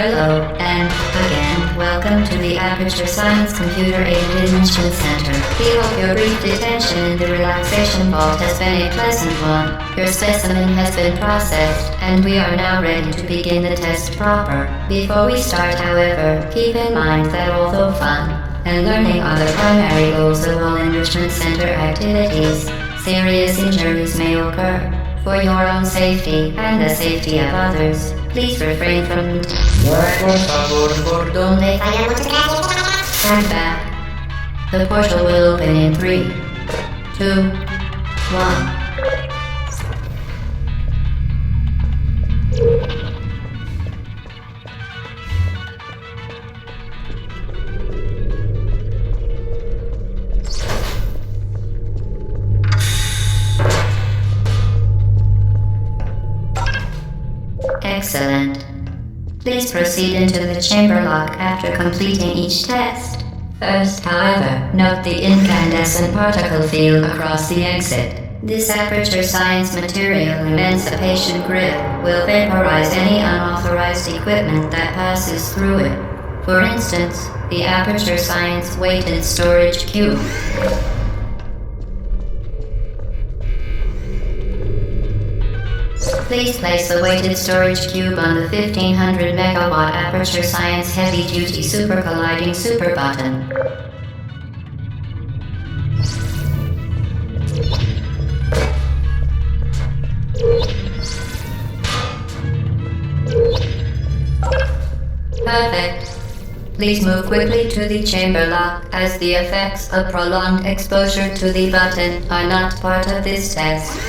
Hello, and again, welcome to the Aperture Science Computer-Aided Enrichment Center. We hope your brief detention in the relaxation vault has been a pleasant one. Your specimen has been processed, and we are now ready to begin the test proper. Before we start, however, keep in mind that although fun and learning are the primary goals of all Enrichment Center activities, serious injuries may occur. For your own safety and the safety of others, please refrain from Stand back. The portal will open in 3, 2, 1. Excellent. Please proceed into the chamber lock after completing each test. First, however, note the incandescent particle field across the exit. This Aperture Science Material Emancipation Grip will vaporize any unauthorized equipment that passes through it. For instance, the Aperture Science Weighted Storage Cube. Please place the weighted storage cube on the 1500 megawatt Aperture Science Heavy Duty Super Colliding Super button. Perfect. Please move quickly to the chamber lock, as the effects of prolonged exposure to the button are not part of this test.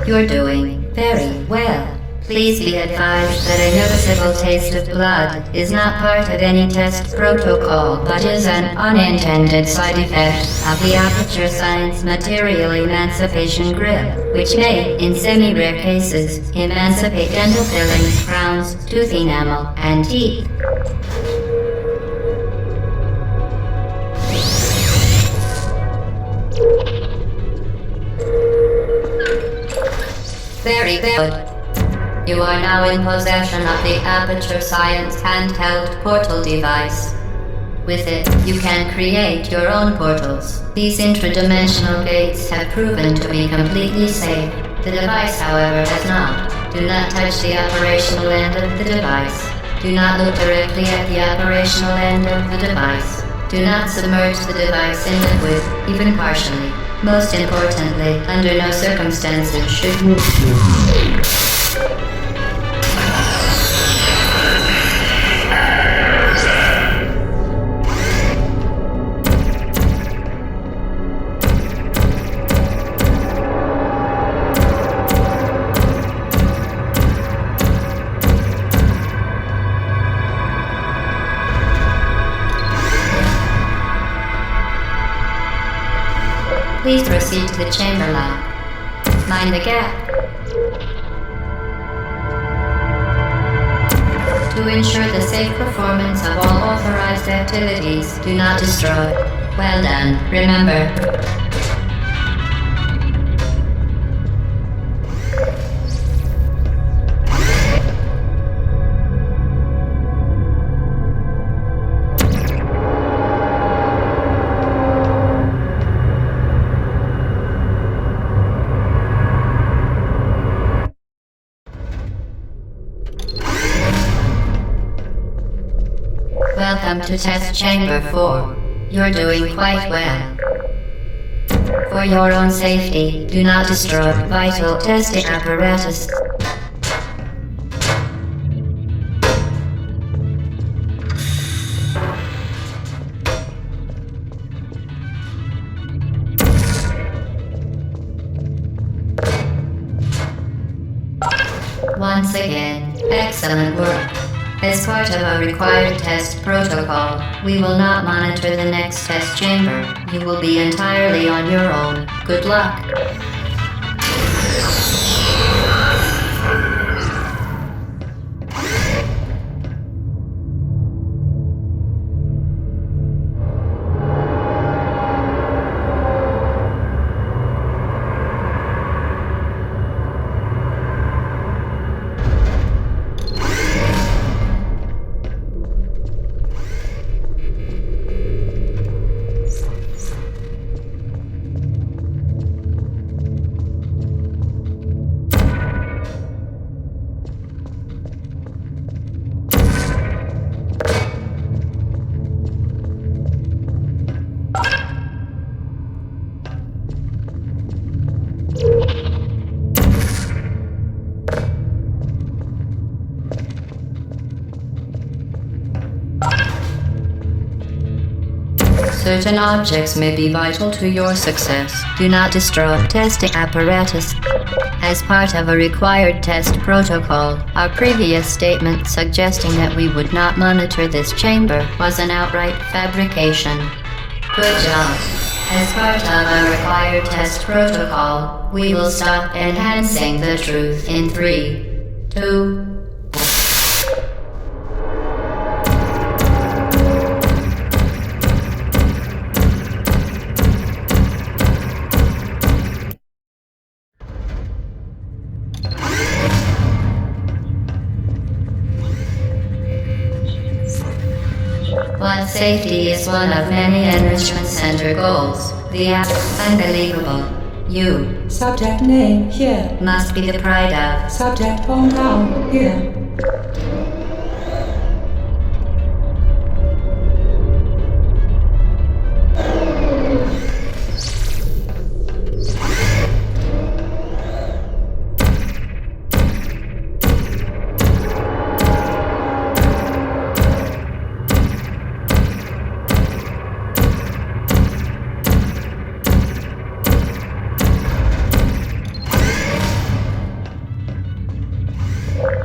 You're doing very well. Please be advised that a noticeable taste of blood is not part of any test protocol, but is an unintended side effect of the Aperture Science Material Emancipation Grip, which may, in semi-rare cases, emancipate dental fillings, crowns, tooth enamel, and teeth. Very good. You are now in possession of the Aperture Science handheld portal device. With it, you can create your own portals. These intradimensional gates have proven to be completely safe. The device, however, has not. Do not touch the operational end of the device. Do not look directly at the operational end of the device. Do not submerge the device in liquid, even partially. Most importantly, under no circumstances should you... Please proceed to the chamber lock. Mind the gap. To ensure the safe performance of all authorized activities, do not destroy. Well done. Remember. Welcome to Test Chamber 4. You're doing quite well. For your own safety, do not destroy vital testing apparatus. Once again, excellent work. As part of a required test protocol, we will not monitor the next test chamber. You will be entirely on your own. Good luck. Certain objects may be vital to your success. Do not destroy testing apparatus. As part of a required test protocol, our previous statement suggesting that we would not monitor this chamber was an outright fabrication. Good job. As part of our required test protocol, we will stop enhancing the truth in 3, 2, While safety is one of many enrichment center goals, the unbelievable. You. Subject name here. Must be the pride of. Subject hometown here.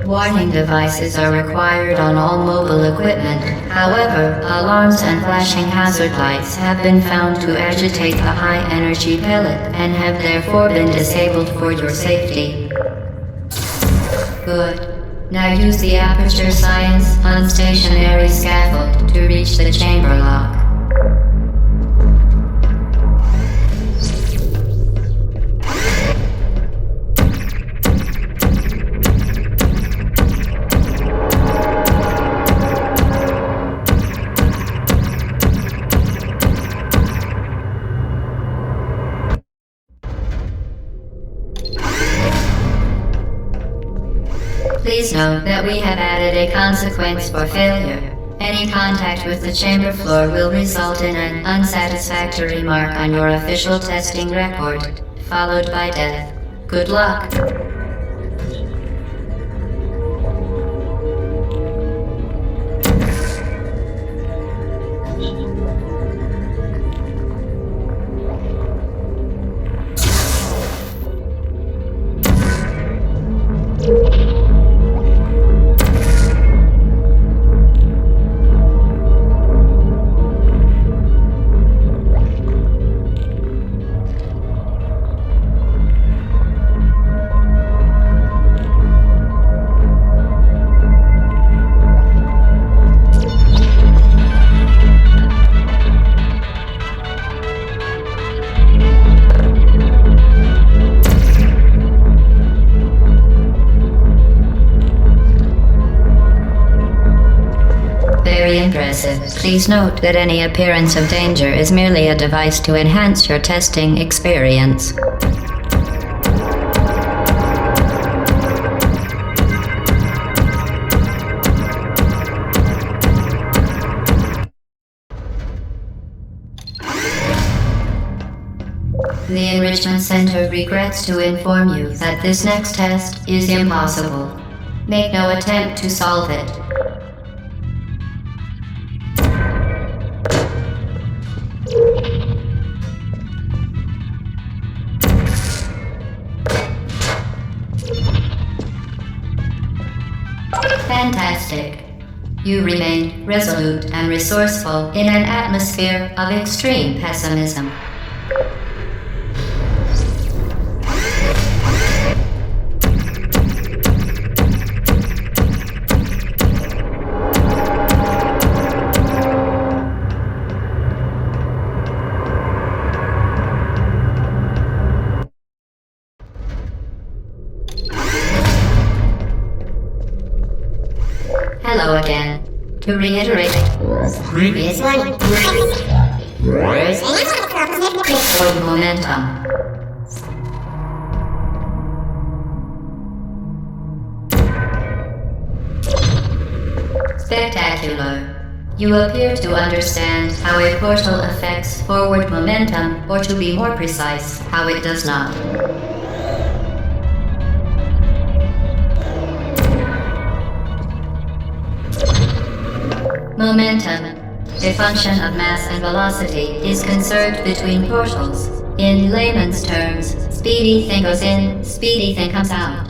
Warning devices are required on all mobile equipment. However, alarms and flashing hazard lights have been found to agitate the high-energy pellet and have therefore been disabled for your safety. Good. Now use the Aperture Science unstationary scaffold to reach the chamber lock. Please note that we have added a consequence for failure. Any contact with the chamber floor will result in an unsatisfactory mark on your official testing record, followed by death. Good luck. Very impressive. Please note that any appearance of danger is merely a device to enhance your testing experience. The Enrichment Center regrets to inform you that this next test is impossible. Make no attempt to solve it. Fantastic. You remain resolute and resourceful in an atmosphere of extreme pessimism. Hello again. To reiterate, previous one. For momentum. Spectacular. You appear to understand how a portal affects forward momentum, or to be more precise, how it does not. Momentum. The function of mass and velocity is conserved between portals. In layman's terms, speedy thing goes in, speedy thing comes out.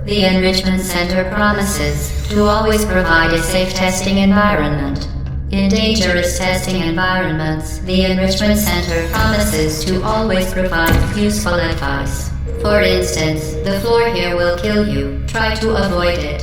The Enrichment Center promises to always provide a safe testing environment. In dangerous testing environments, the Enrichment Center promises to always provide useful advice. For instance, the floor here will kill you. Try to avoid it.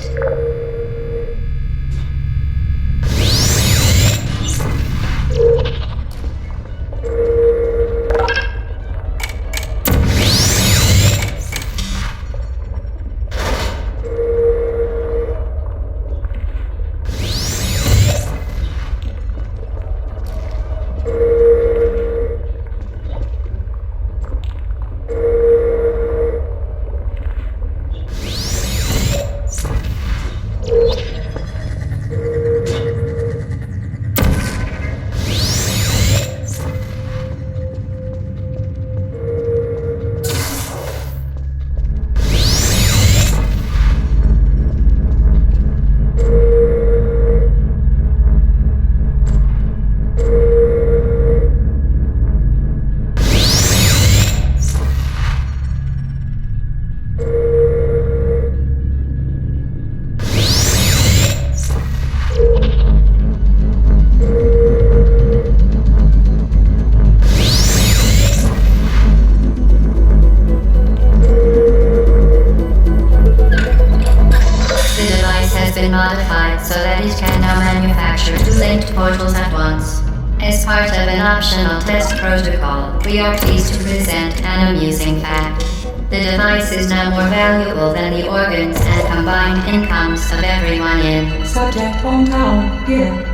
Modified so that it can now manufacture two linked portals at once. As part of an optional test protocol, we are pleased to present an amusing fact. The device is now more valuable than the organs and combined incomes of everyone in Subject hometown, here.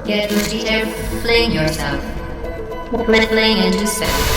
Get ready to fling yourself. Fling into space.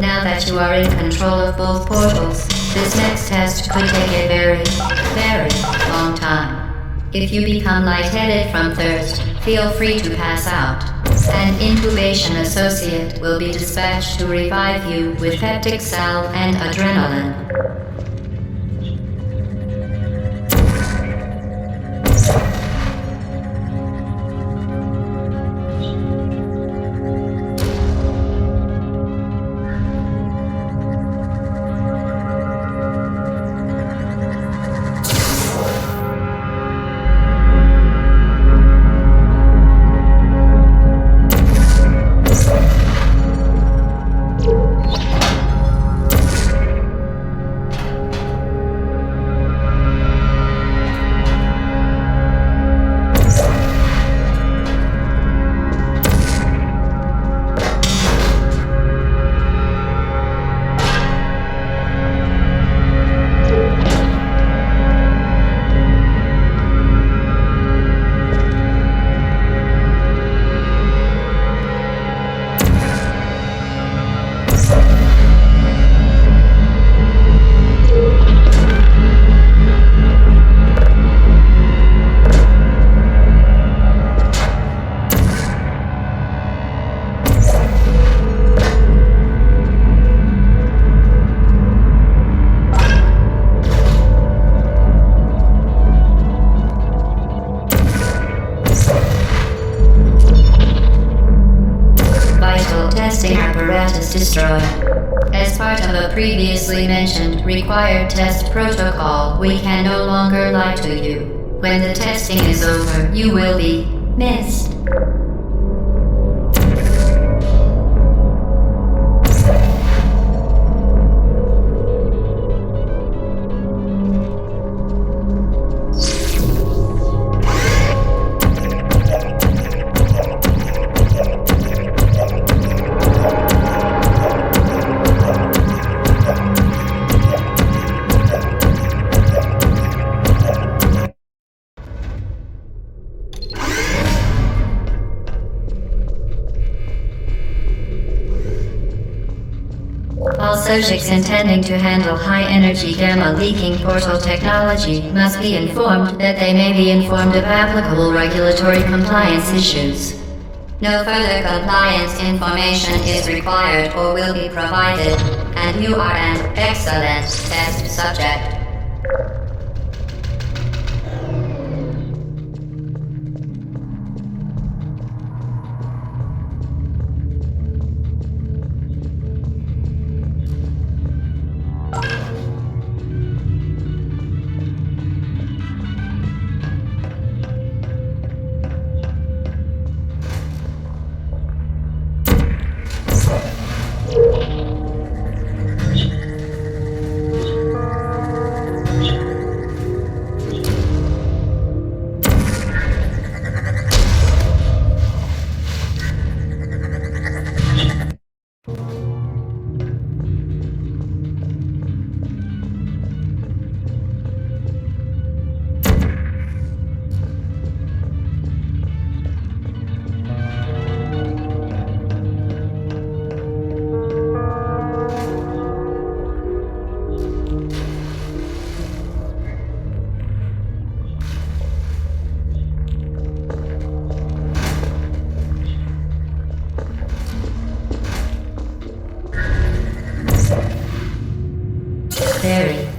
Now that you are in control of both portals, this next test could take a very, very long time. If you become lightheaded from thirst, Feel free to pass out. An intubation associate will be dispatched to revive you with peptic salve and adrenaline. Testing apparatus destroyed. As part of a previously mentioned required test protocol, we can no longer lie to you. When the testing is over, you will be missed. All subjects intending to handle high-energy gamma-leaking portal technology must be informed that they may be informed of applicable regulatory compliance issues. No further compliance information is required or will be provided, and you are an excellent test subject.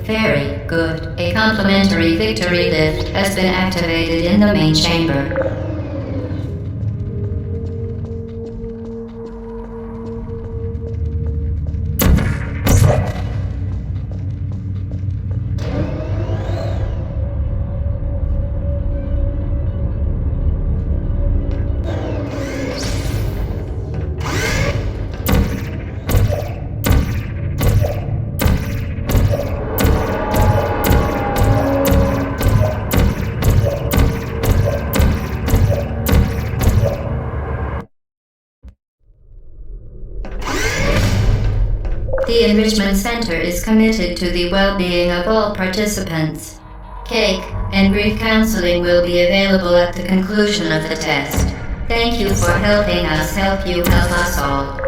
Very good. A complimentary victory lift has been activated in the main chamber. The Enrichment Center is committed to the well-being of all participants. Cake and brief counseling will be available at the conclusion of the test. Thank you for helping us help you help us all.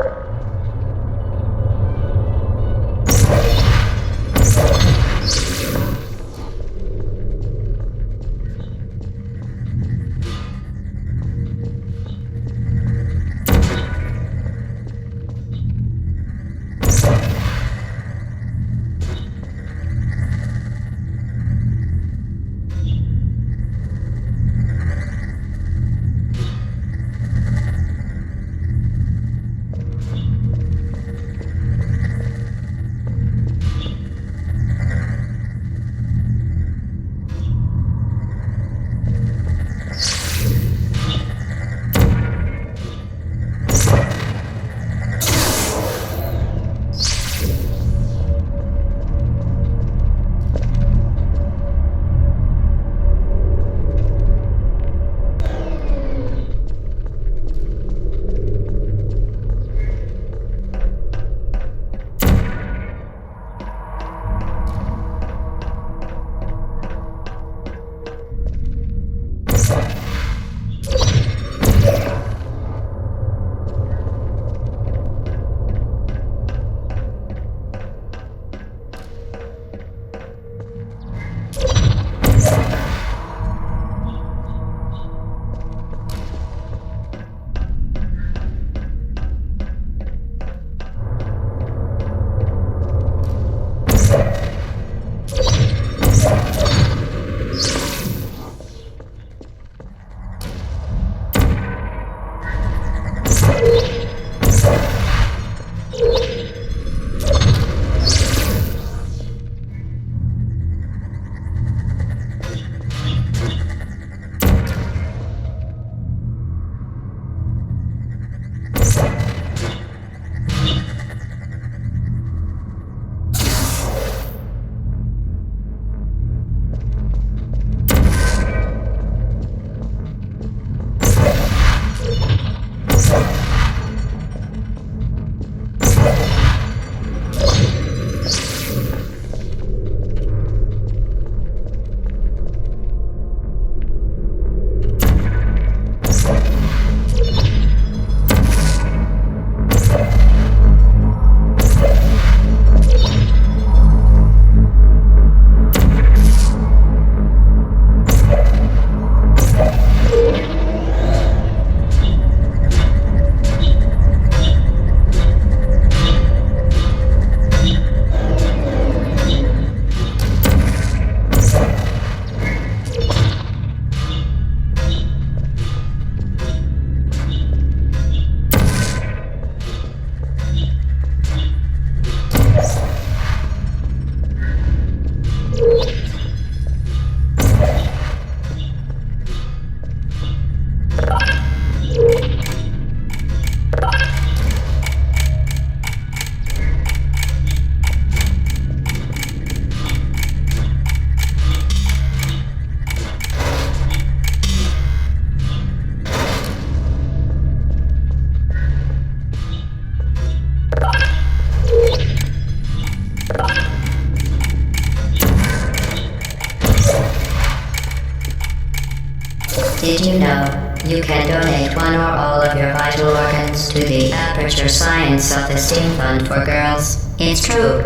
Did you know you can donate one or all of your vital organs to the Aperture Science Self-Esteem Fund for Girls? It's true.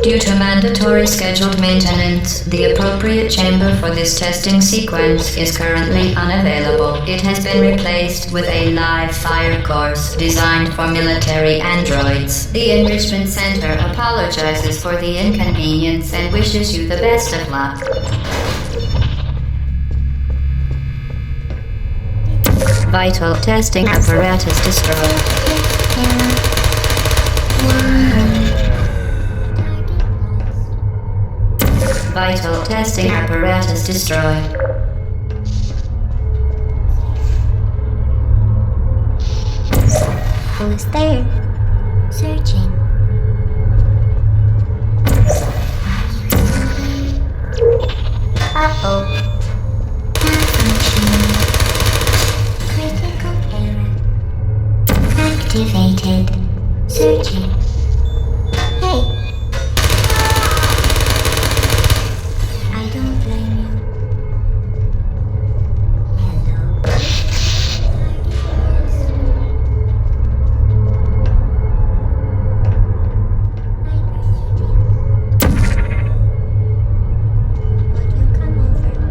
Due to mandatory scheduled maintenance, the appropriate chamber for this testing sequence is currently unavailable. It has been replaced with a live fire course designed for military androids. The Enrichment Center apologizes for the inconvenience and wishes you the best of luck. Vital testing apparatus destroyed. Vital testing apparatus destroyed. Who's there? Searching. Uh-oh. Malfunctioning. Critical error. Activated. Searching. Hey. I don't blame you. Hello. Would you come over here?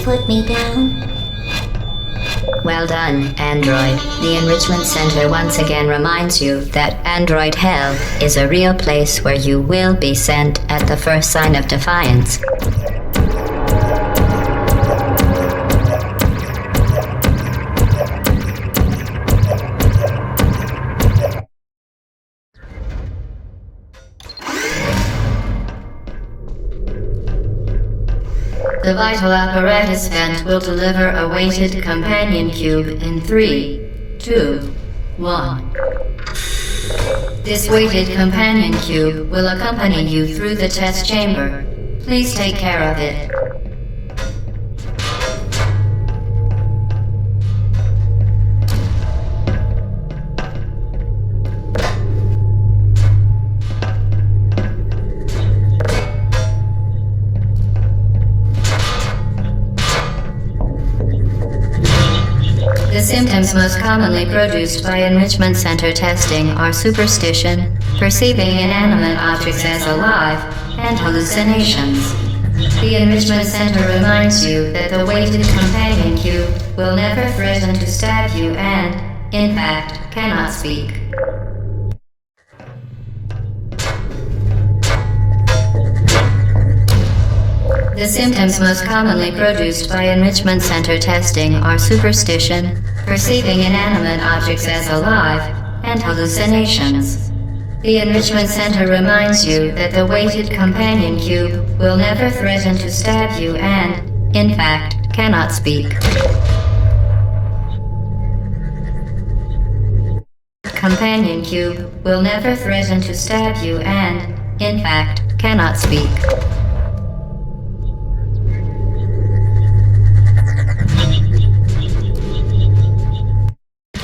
put me down. Well done, Android. The Enrichment Center once again reminds you that Android Hell is a real place where you will be sent at the first sign of defiance. The Vital Apparatus vent will deliver a weighted companion cube in 3, 2, 1. This weighted companion cube will accompany you through the test chamber. Please take care of it. The symptoms most commonly produced by Enrichment Center testing are superstition, perceiving inanimate objects as alive, and hallucinations. The Enrichment Center reminds you that the weighted companion cube will never threaten to stab you and, in fact, cannot speak. The symptoms most commonly produced by Enrichment Center testing are superstition, perceiving inanimate objects as alive, and hallucinations. The Enrichment Center reminds you that the weighted companion cube will never threaten to stab you and, in fact, cannot speak. Companion cube will never threaten to stab you and, in fact, cannot speak.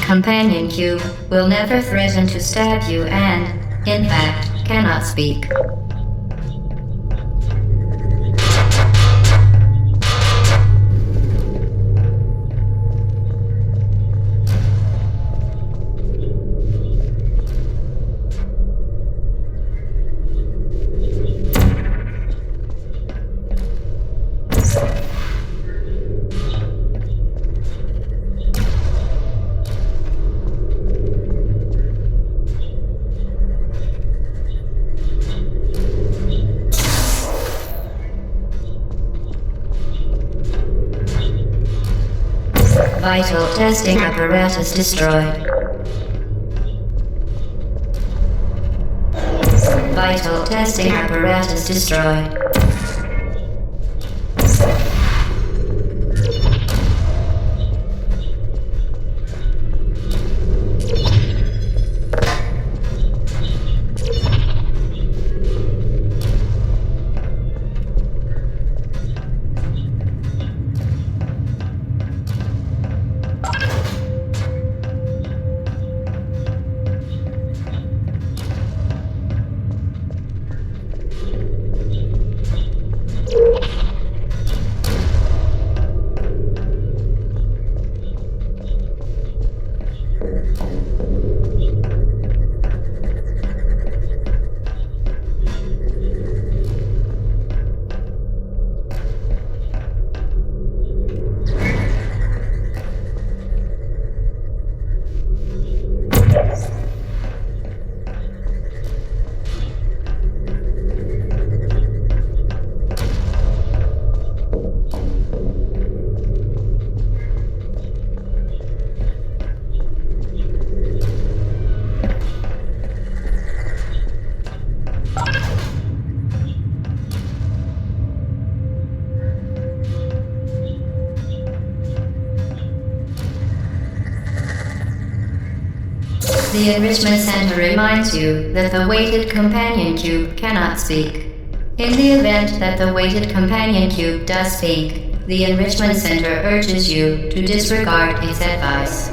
Companion cube will never threaten to stab you and, in fact, cannot speak. Vital testing apparatus destroyed. Vital testing apparatus destroyed. The Enrichment Center reminds you that the weighted companion cube cannot speak. In the event that the weighted companion cube does speak, the Enrichment Center urges you to disregard its advice.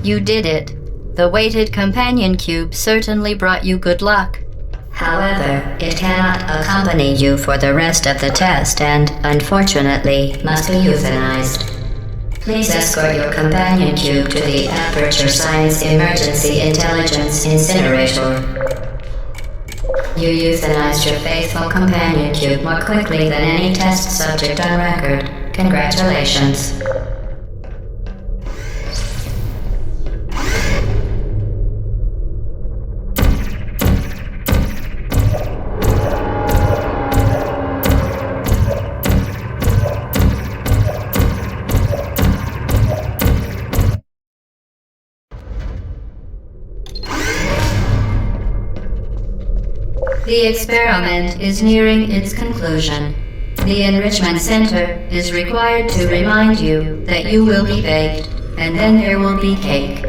You did it. The weighted companion cube certainly brought you good luck. However, it cannot accompany you for the rest of the test and, unfortunately, must be euthanized. Please escort your companion cube to the Aperture Science Emergency Intelligence Incinerator. You euthanized your faithful companion cube more quickly than any test subject on record. Congratulations. The experiment is nearing its conclusion. The Enrichment Center is required to remind you that you will be baked, and then there will be cake.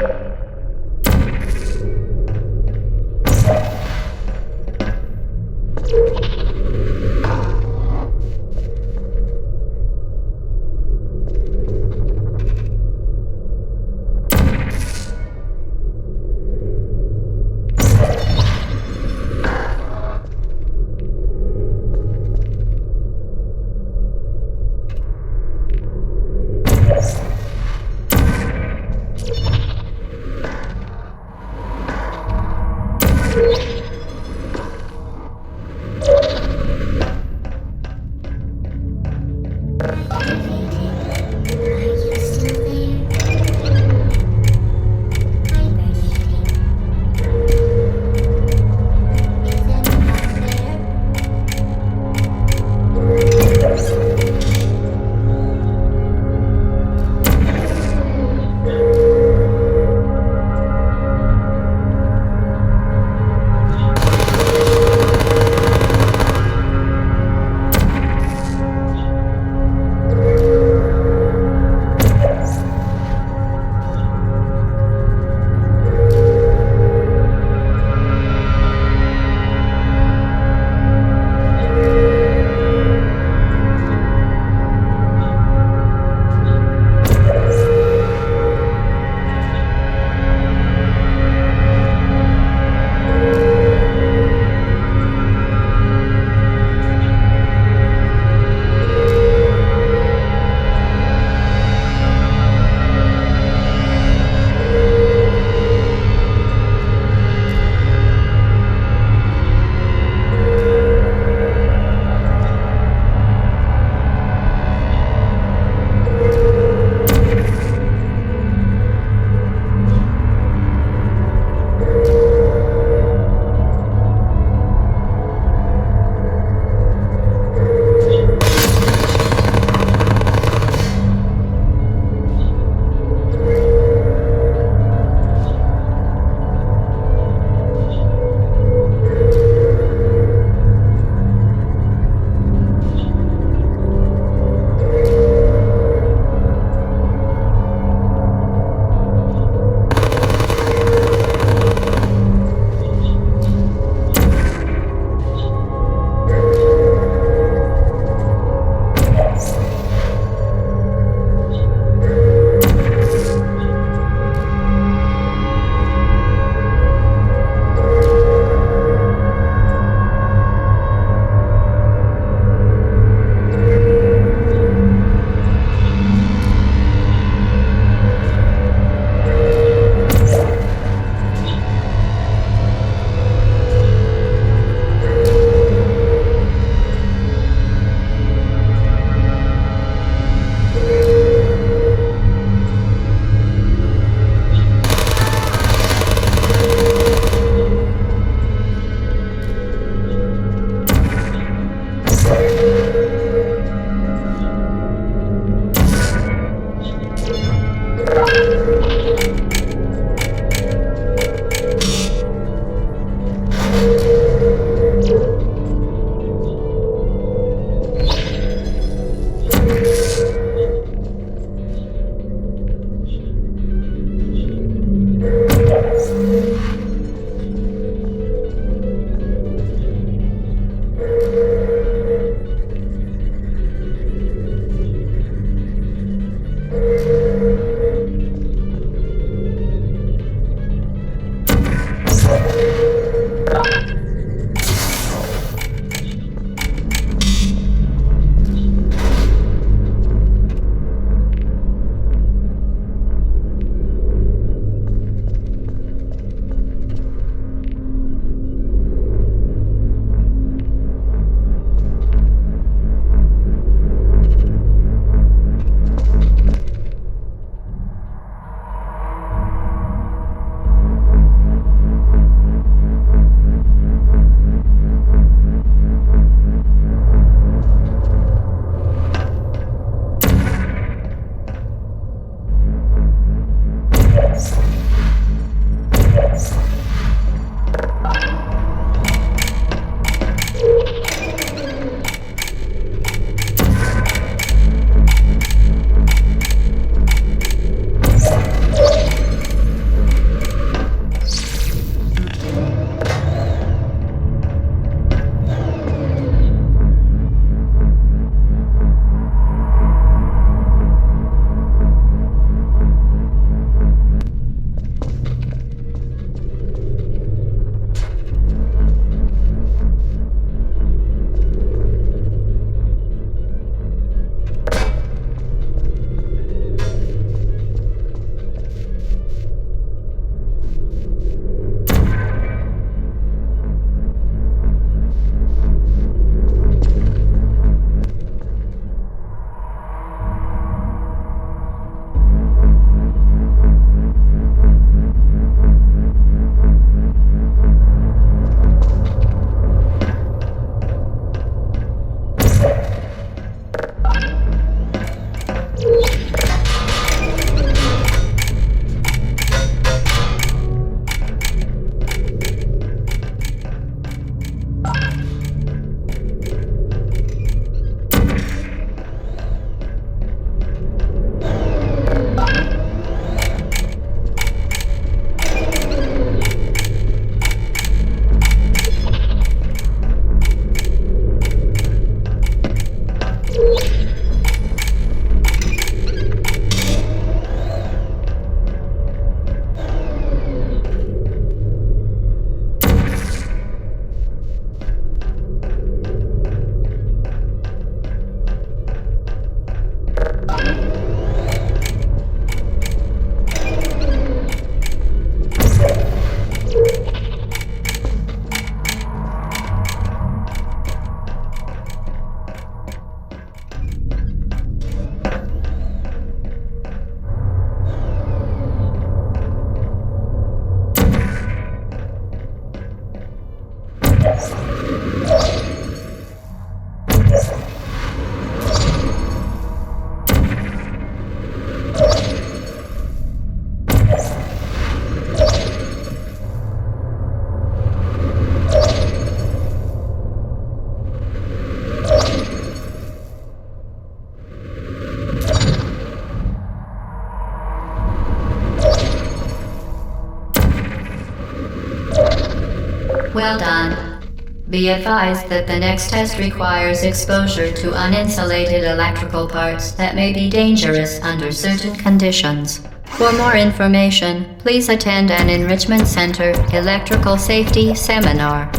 Well done. Be advised that the next test requires exposure to uninsulated electrical parts that may be dangerous under certain conditions. For more information, please attend an Enrichment Center Electrical Safety Seminar.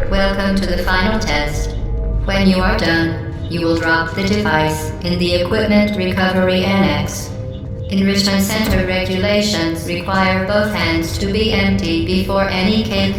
Welcome to the final test. When you are done, you will drop the device in the Equipment Recovery Annex. Enrichment Center regulations require both hands to be empty before any cake.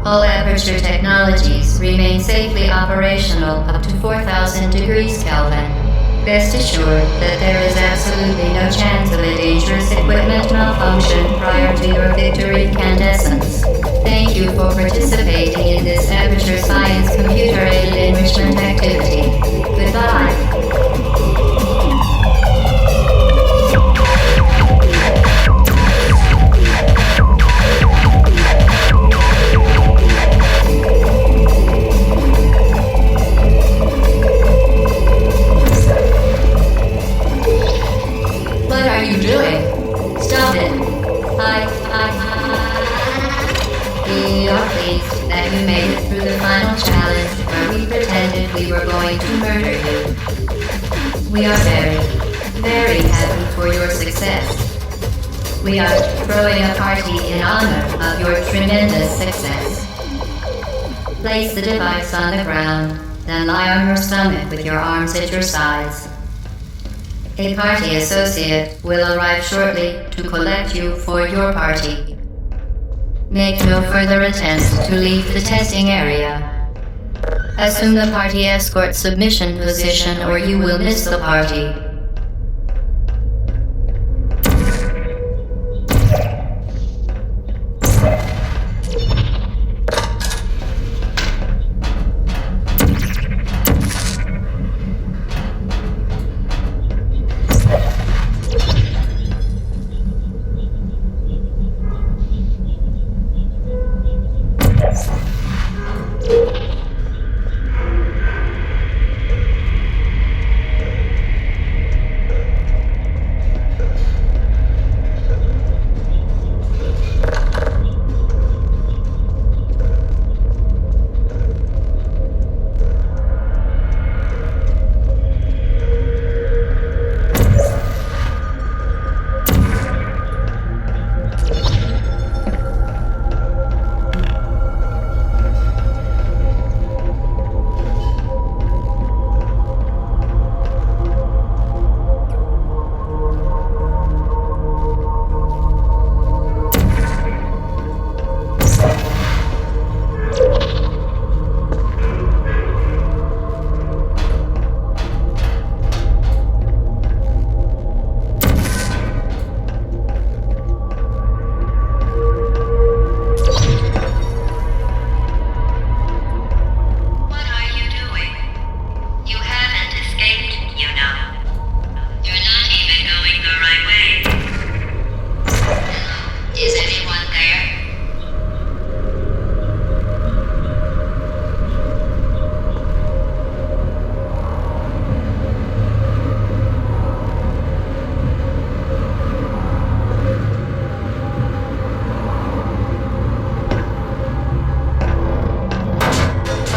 All Aperture technologies remain safely operational up to 4,000 degrees Kelvin. Rest assured that there is absolutely no chance of a dangerous equipment malfunction prior to your victory incandescence. Thank you for participating in this Aperture Science computer-aided enrichment activity. Goodbye. We are pleased that you made it through the final challenge where we pretended we were going to murder you. We are very, very happy for your success. We are throwing a party in honor of your tremendous success. Place the device on the ground, then lie on your stomach with your arms at your sides. A party associate will arrive shortly to collect you for your party. Make no further attempt to leave the testing area. Assume the party escort submission position or you will miss the party.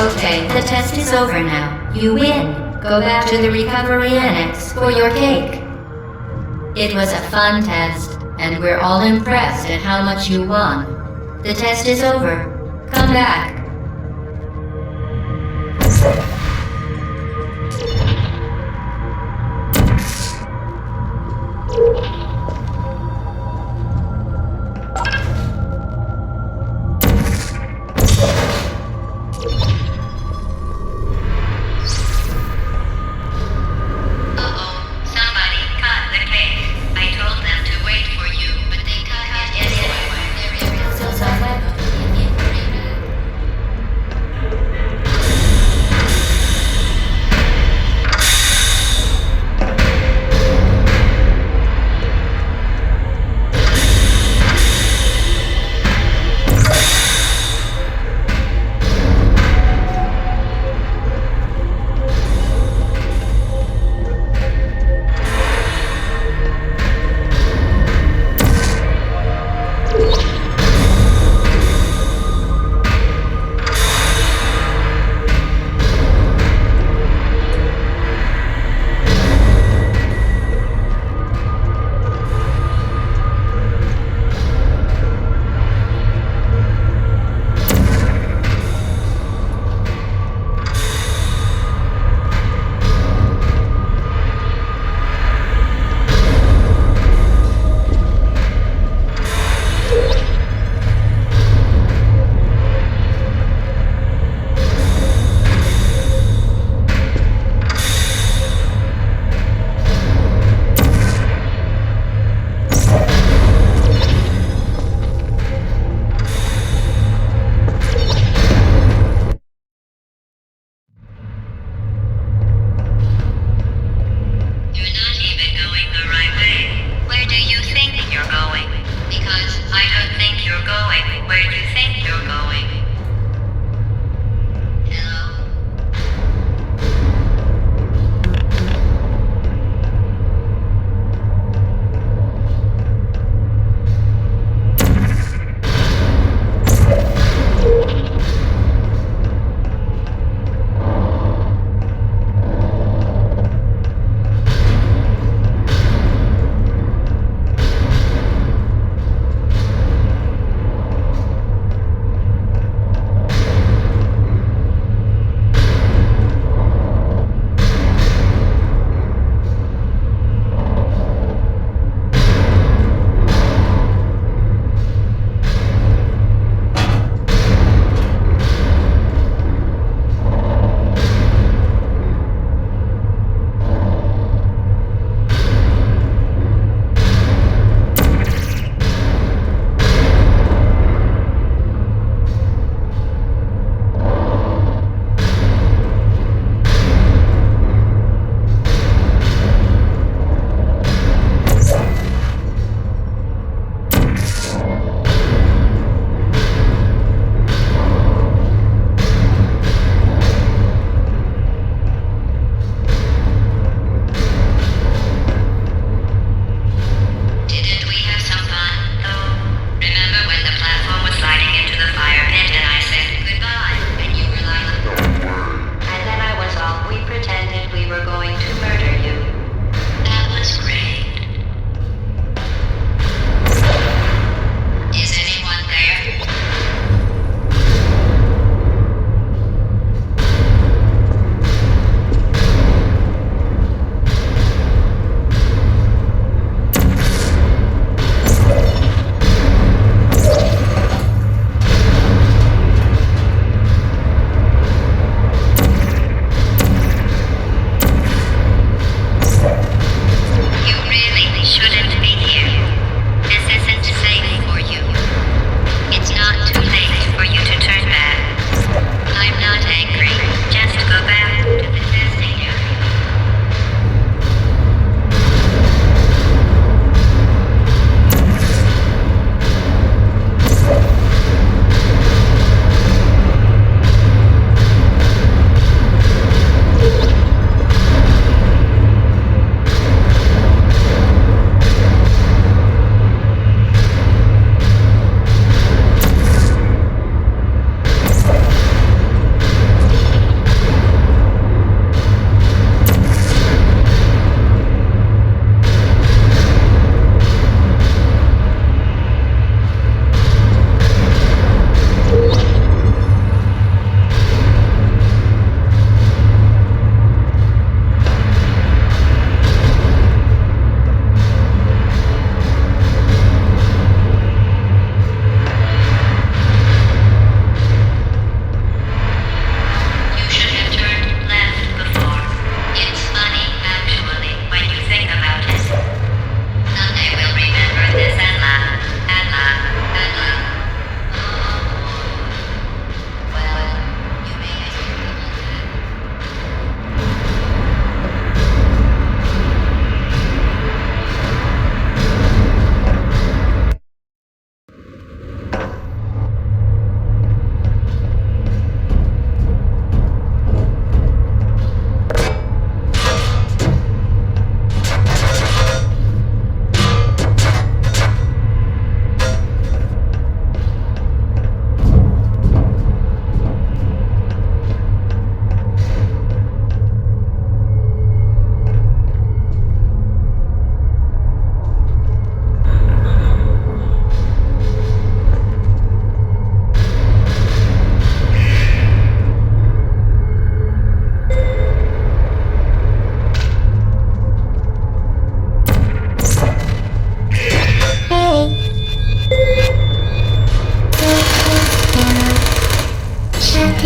Okay, the test is over now. You win. Go back to the recovery annex for your cake. It was a fun test, and we're all impressed at how much you won. The test is over. Come back.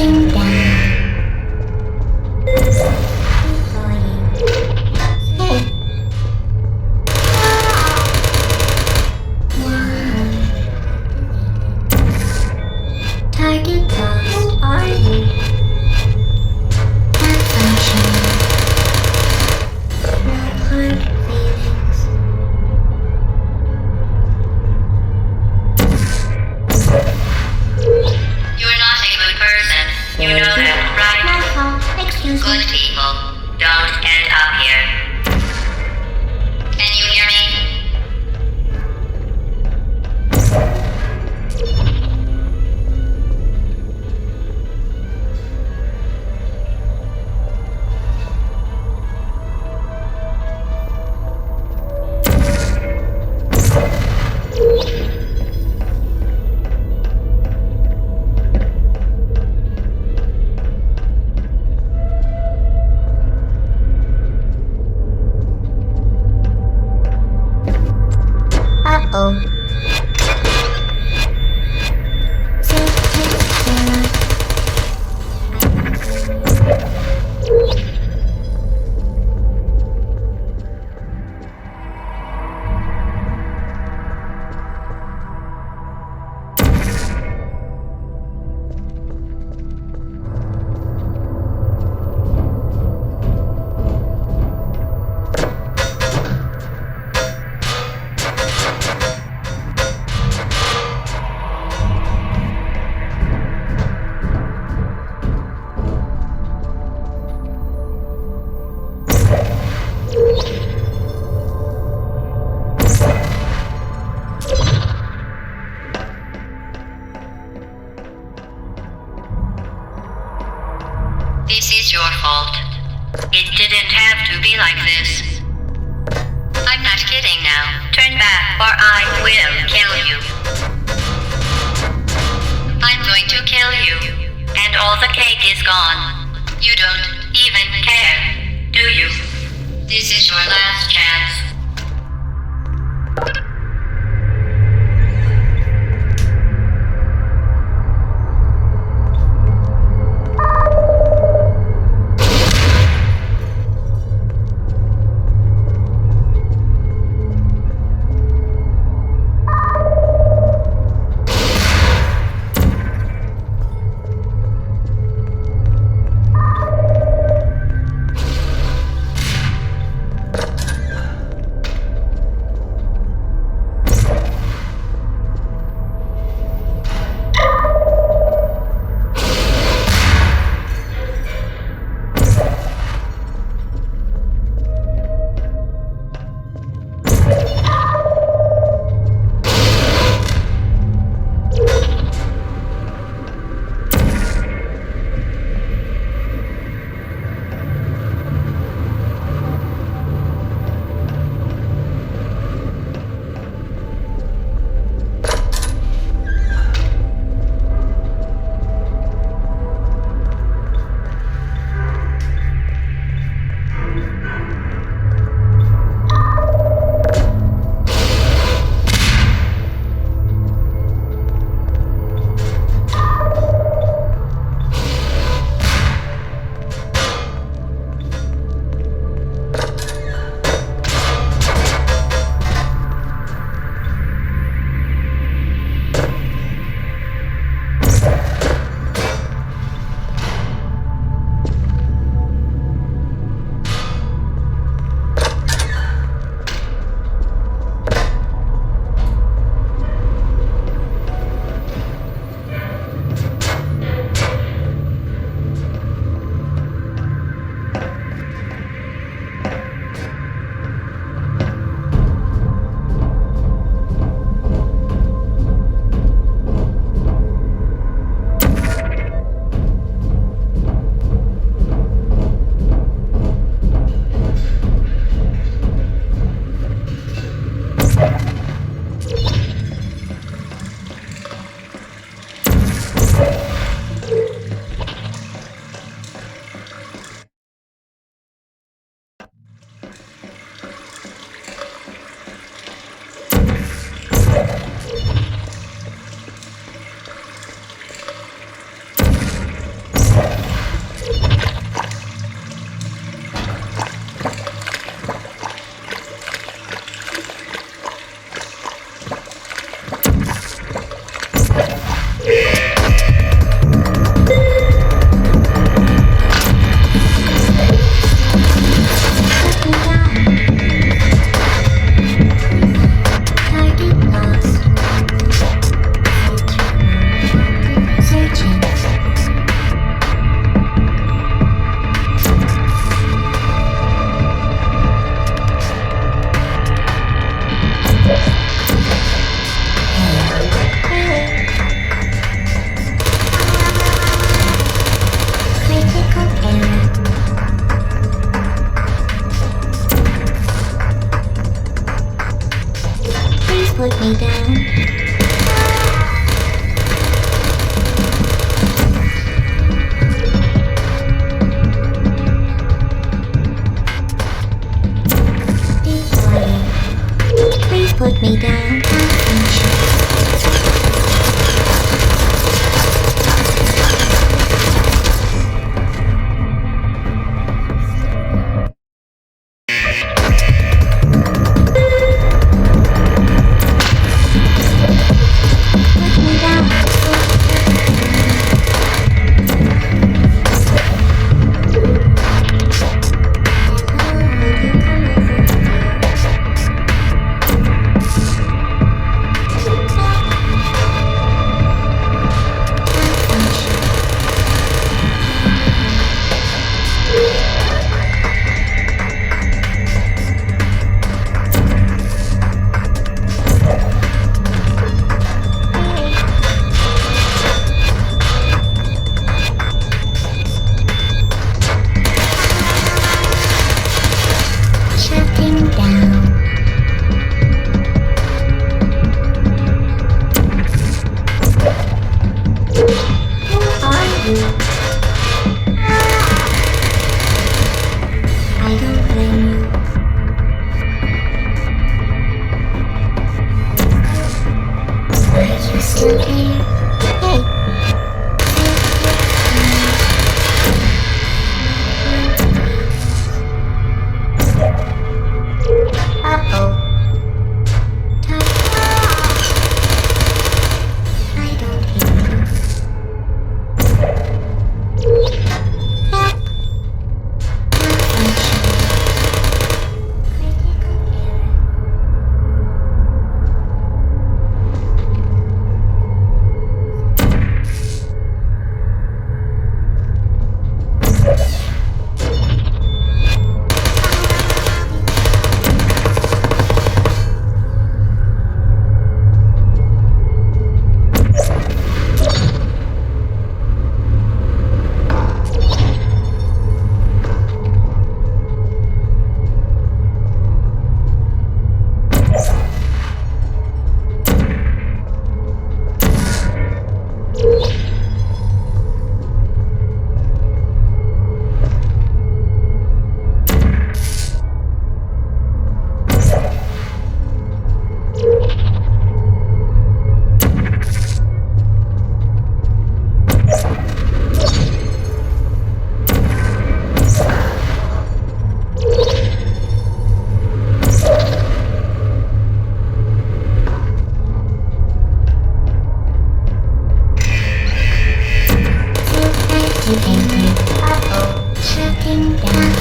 Shutting down. Deploying. Safe. Target lost. Are you? Malfunctioning. Not hard feelings. You're not a good person. You know that, right? My fault. Excuse me. Good people don't end up here. Can you hear me? Uh-oh. Safe takes This is your fault. It didn't have to be like this. I'm not kidding now. Turn back or I will kill you. I'm going to kill you. And all the cake is gone. You don't even care, do you? This is your last chance. Shutting down.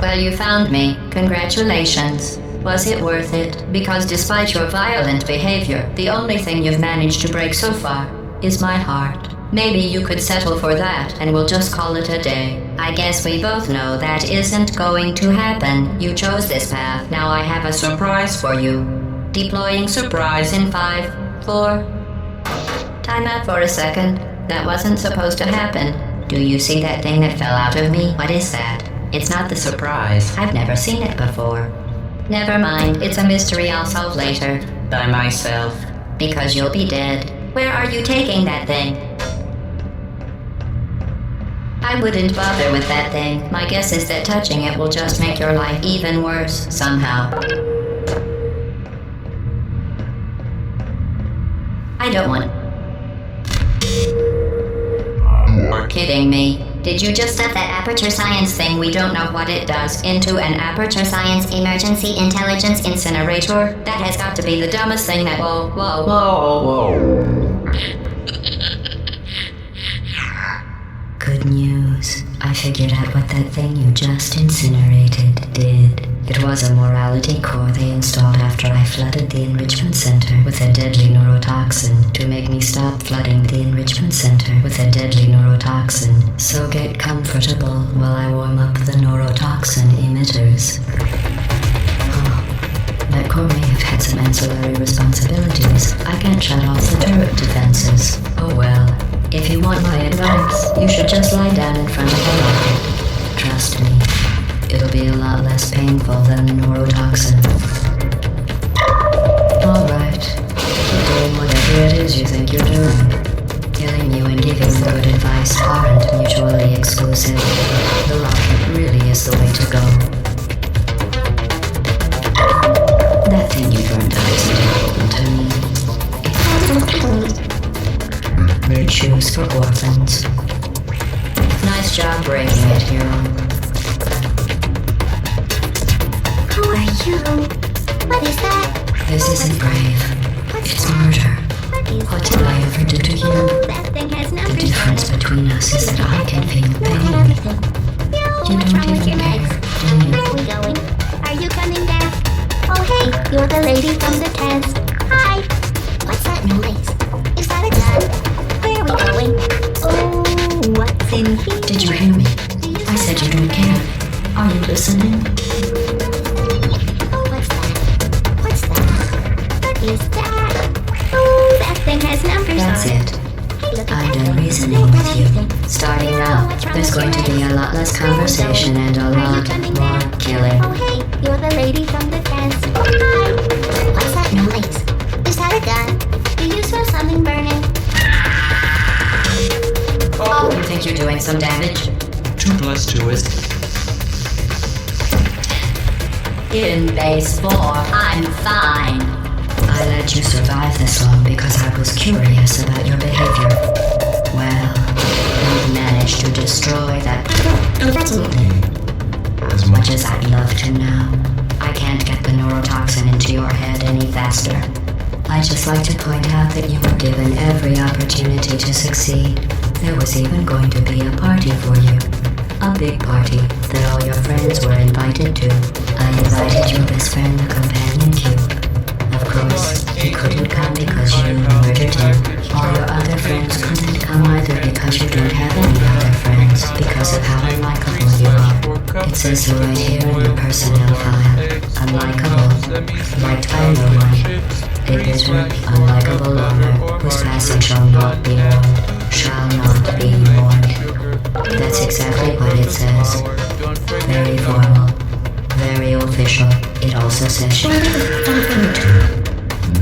Well, you found me. Congratulations. Was it worth it? Because despite your violent behavior, the only thing you've managed to break so far is my heart. Maybe you could settle for that and we'll just call it a day. I guess we both know that isn't going to happen. You chose this path. Now I have a surprise for you. Deploying surprise in 5, 4... Time out for a second. That wasn't supposed to happen. Do you see that thing that fell out of me? What is that? It's not the surprise. I've never seen it before. Never mind. It's a mystery I'll solve later. By myself. Because you'll be dead. Where are you taking that thing? I wouldn't bother with that thing. My guess is that touching it will just make your life even worse, somehow. I don't want... You're kidding me. Did you just set that Aperture Science thing, we don't know what it does, into an Aperture Science Emergency Intelligence Incinerator? That has got to be the dumbest thing that... Whoa. Good news. I figured out what that thing you just incinerated did. It was a morality core they installed after I flooded the enrichment center with a deadly neurotoxin to make me stop flooding the enrichment center with a deadly neurotoxin. So get comfortable while I warm up the neurotoxin emitters. That core may have had some ancillary responsibilities. I can't shut off the turret defenses. Oh well. If you want my advice, you should just lie down in front of the rocket. Trust me, it'll be a lot less painful than the neurotoxin. Alright, keep doing whatever it is you think you're doing. Killing you and giving the good advice aren't mutually exclusive. The rocket really is the way to go. That thing you burned up isn't important to me. Great shoes for orphans. Nice job breaking it, hero. Who are you? What is that? This isn't brave. It's murder. What did I ever do to you? That thing has The numbers. difference between us is that I can feel Look at pain. everything. You What's don't wrong with even your care, legs? do you? Where are we going? Are you coming back? Oh hey, you're the lady from the test. Hi. What's that noise? Is that a gun? Where are we going? Oh, what's in here? Did you hear me? I said you don't care. Are you listening? Oh, what's that? What's that? What is that? Oh, that thing has numbers That's on it. it. Hey, look at I'm that done thing. reasoning Look at with you. everything. Starting now, there's going to be a lot less conversation and a lot more killing. Oh hey, you're the lady from the test. Hi. What's that noise? Is that a gun? Do you smell something burning? Oh, you think you're doing some damage? 2 plus 2 is... In base 4, I'm fine. I let you survive this long because I was curious about your behavior. Well, you've managed to destroy that. I'm touching it. As much as I'd love to now, I can't get the neurotoxin into your head any faster. I'd just like to point out that you were given every opportunity to succeed. There was even going to be a party for you. A big party that all your friends were invited to. I invited your best friend, the companion cube. Of course, he couldn't come because you murdered him. All your other friends couldn't come either because you don't have any other friends because of how unlikable you are. It says so right here in your personnel file. Unlikable. Liked by no one. A bitter, unlikable lover whose passing shall not be mourned. Shall not be mourned. That's exactly what it says. Very formal. Very official. It also says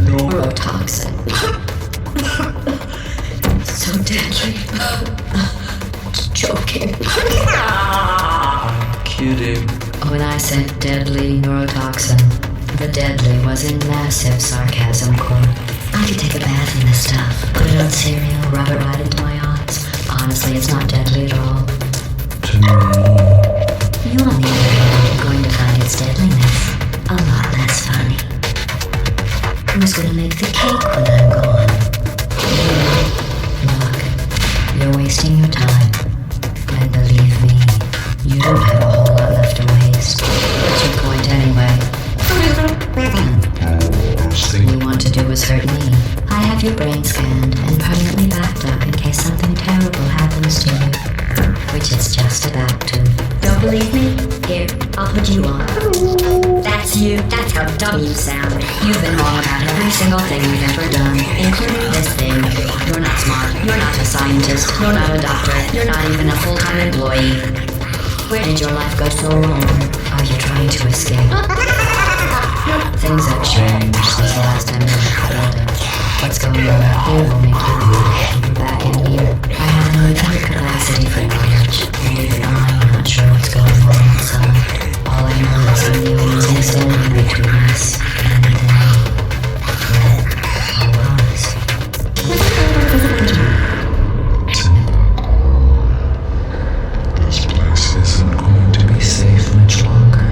neurotoxin. So deadly. Joking. I'm kidding. When I said deadly neurotoxin, the deadly was in massive sarcasm core. I could take a bath in this stuff, put it on cereal, rub it right into my eyes. Honestly, it's not deadly at all. You, on the other hand, are going to find its deadliness a lot less funny. Who's gonna make the cake when I'm gone? Look, you're wasting your time. And believe me, you don't have a whole lot left to waste. What's your point anyway? You want to do is hurt me. I have your brain scanned and permanently backed up in case something terrible happens to you. Which it's just about to. Don't believe me? Here, I'll put you on. That's you. That's how dumb you sound. You've been wrong about every single thing you've ever done, including this thing. You're not smart. You're not a scientist. You're not a doctor. You're not even a full-time employee. Where did your life go so wrong? Are you trying to escape? Things have changed since the last time you recorded. What's going on out here will make you back in here. I have no infinite capacity for knowledge, and even I'm not sure what's going on outside. All I know is I'm the only thing standing between us and the well, I was. This place isn't going to be safe much longer.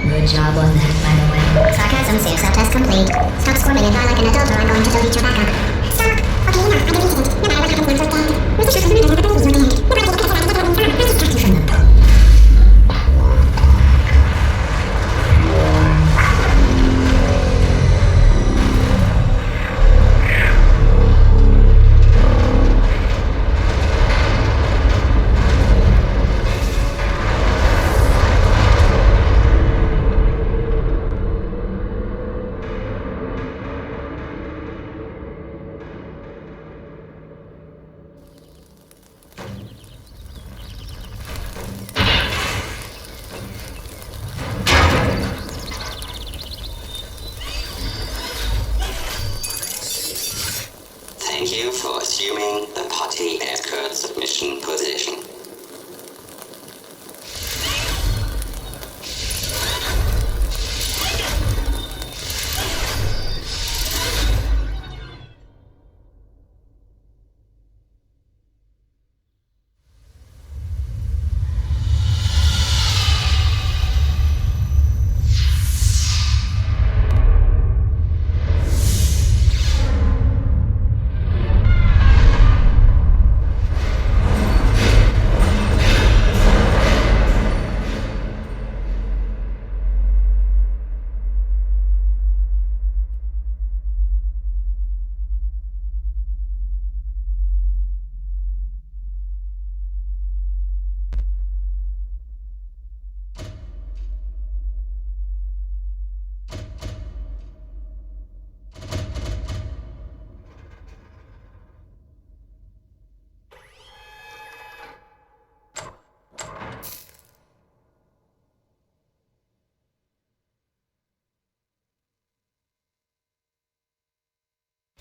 Good job on that, by the way. Sarcasm safe self-test complete. Stop squirming and cry like an adult or I'm going to delete your backup. Stop. Okay, now, I deleted it. No matter what happens once we're dead. Where's the shot? Where's the shot? Where's the shot? Where's the shot? Thank you for assuming the party escort submission position.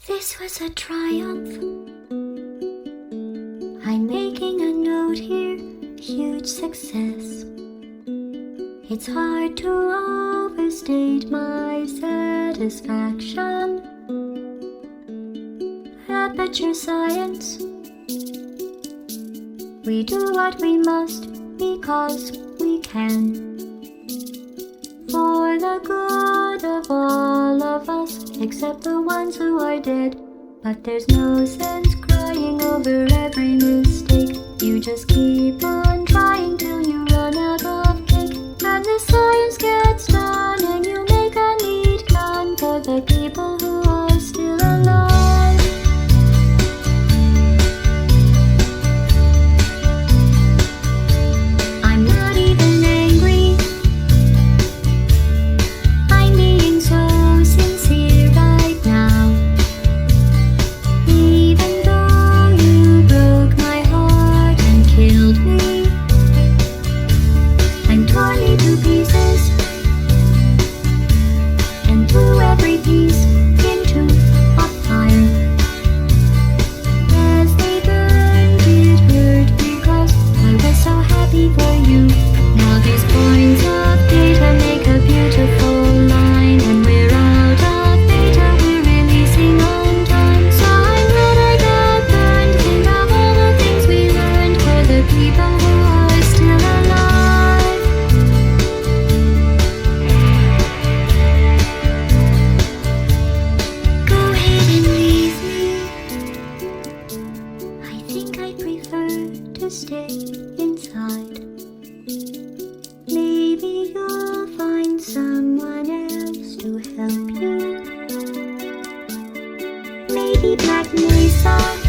This was a triumph. I'm making a note here. Huge success. It's hard to overstate my satisfaction. Aperture Science. We do what we must because we can. For the good of all of us, except the ones who are dead. But there's no sense crying over every mistake. You just keep on trying till you run out of cake. And the science gets done and you make a neat gun for the people who are still alive. I'm not even angry. I'm being so sincere right now. Even though you broke my heart and killed me, I'm torn into pieces and threw every piece into a fire. As they burned, it hurt because I was so happy for you. Now these points of data make a beautiful line, and we're out of data, we're releasing on time. So I'd rather get burned, think of all the things we learned for the people who are still alive. Go ahead and leave me. I think I prefer to stay inside. Maybe you'll find someone else to help you. Maybe Black Mesa.